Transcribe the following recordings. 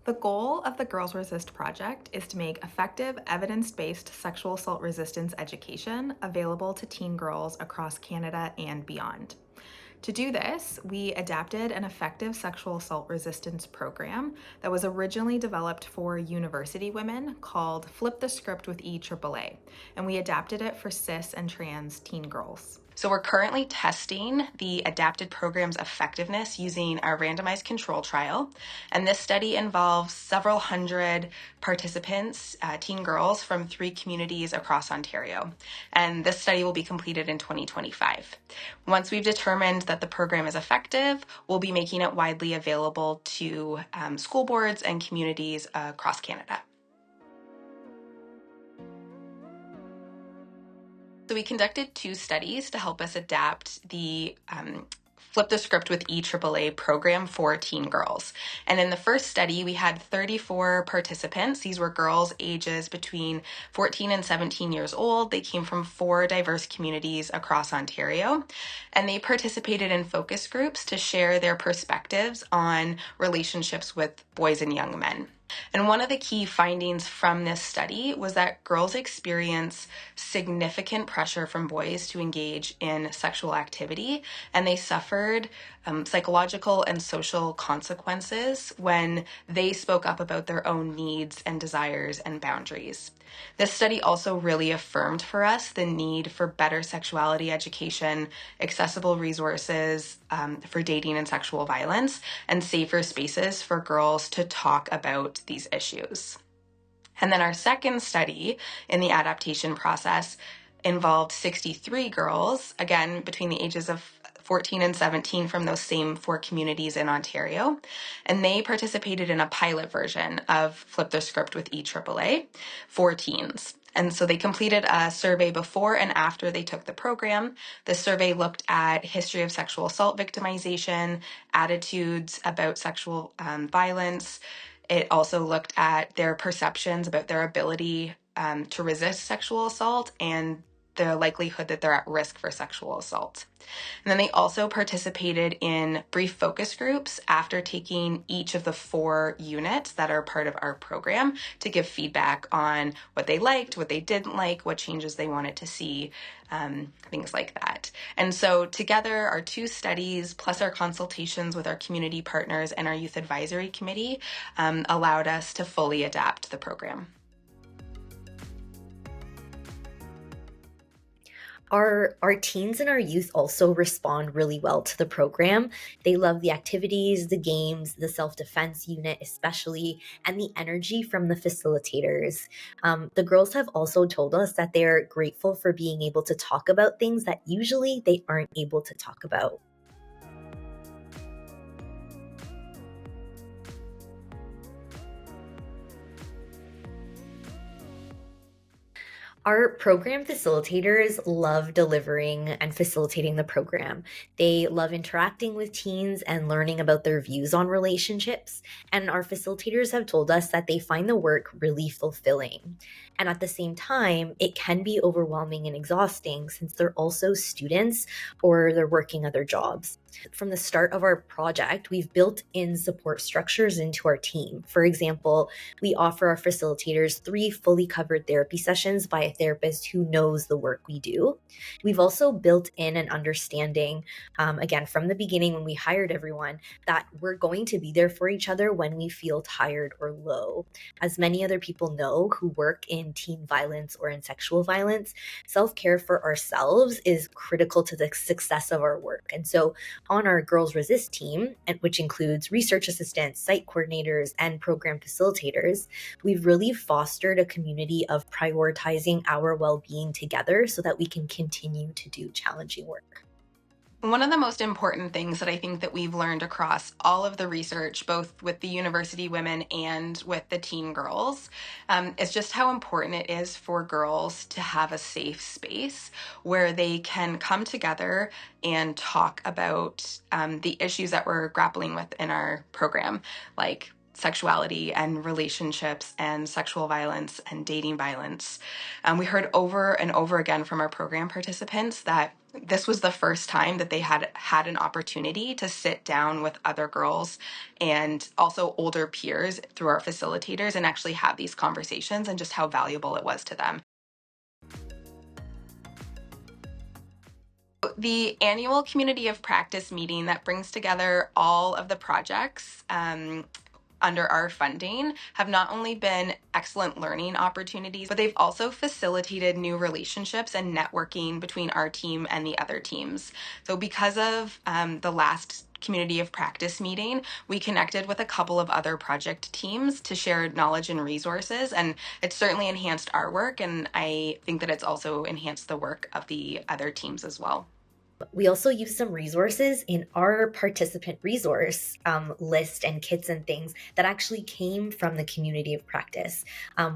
The goal of the Girls Resist project is to make effective, evidence-based sexual assault resistance education available to teen girls across Canada and beyond. To do this, we adapted an effective sexual assault resistance program that was originally developed for university women called Flip the Script with EAAA, and we adapted it for cis and trans teen girls. So we're currently testing the adapted program's effectiveness using our randomized control trial. And this study involves several hundred participants, teen girls from 3 communities across Ontario. And this study will be completed in 2025. Once we've determined that the program is effective, we'll be making it widely available to school boards and communities across Canada. So we conducted 2 studies to help us adapt the Flip the Script with EAAA program for teen girls. And in the first study, we had 34 participants. These were girls ages between 14 and 17 years old. They came from 4 diverse communities across Ontario, and they participated in focus groups to share their perspectives on relationships with boys and young men. And one of the key findings from this study was that girls experience significant pressure from boys to engage in sexual activity, and they suffered psychological and social consequences when they spoke up about their own needs and desires and boundaries. This study also really affirmed for us the need for better sexuality education, accessible resources for dating and sexual violence, and safer spaces for girls to talk about these issues. And then our second study in the adaptation process involved 63 girls, again, between the ages of 14 and 17 from those same 4 communities in Ontario. And they participated in a pilot version of Flip the Script with EAAA for teens. And so they completed a survey before and after they took the program. The survey looked at history of sexual assault victimization, attitudes about sexual violence. It also looked at their perceptions about their ability to resist sexual assault and the likelihood that they're at risk for sexual assault. And then they also participated in brief focus groups after taking each of the 4 units that are part of our program to give feedback on what they liked, what they didn't like, what changes they wanted to see, things like that. And so together, our 2 studies, plus our consultations with our community partners and our youth advisory committee, allowed us to fully adapt the program. Our teens and our youth also respond really well to the program. They love the activities, the games, the self-defense unit especially, and the energy from the facilitators. The girls have also told us that they're grateful for being able to talk about things that usually they aren't able to talk about. Our program facilitators love delivering and facilitating the program. They love interacting with teens and learning about their views on relationships. And our facilitators have told us that they find the work really fulfilling. And at the same time, it can be overwhelming and exhausting since they're also students or they're working other jobs. From the start of our project, we've built in support structures into our team. For example, we offer our facilitators 3 fully covered therapy sessions by a therapist who knows the work we do. We've also built in an understanding, again, from the beginning when we hired everyone, that we're going to be there for each other when we feel tired or low. As many other people know who work in teen violence or in sexual violence, self-care for ourselves is critical to the success of our work. And so on our Girls Resist team, which includes research assistants, site coordinators, and program facilitators, we've really fostered a community of prioritizing our well-being together so that we can continue to do challenging work. One of the most important things that I think that we've learned across all of the research, both with the university women and with the teen girls, is just how important it is for girls to have a safe space where they can come together and talk about the issues that we're grappling with in our program, like sexuality and relationships and sexual violence and dating violence. We heard over and over again from our program participants that this was the first time that they had had an opportunity to sit down with other girls and also older peers through our facilitators and actually have these conversations, and just how valuable it was to them. The annual community of practice meeting that brings together all of the projects under our funding have not only been excellent learning opportunities, but they've also facilitated new relationships and networking between our team and the other teams. So because of the last community of practice meeting, we connected with a couple of other project teams to share knowledge and resources, and it's certainly enhanced our work, and I think that it's also enhanced the work of the other teams as well. We also use some resources in our participant resource list and kits and things that actually came from the community of practice.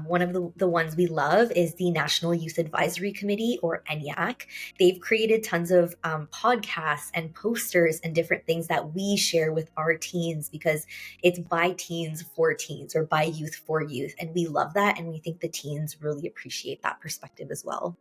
One of the ones we love is the National Youth Advisory Committee, or ENYAC. They've created tons of podcasts and posters and different things that we share with our teens, because it's by teens for teens, or by youth for youth. And we love that. And we think the teens really appreciate that perspective as well.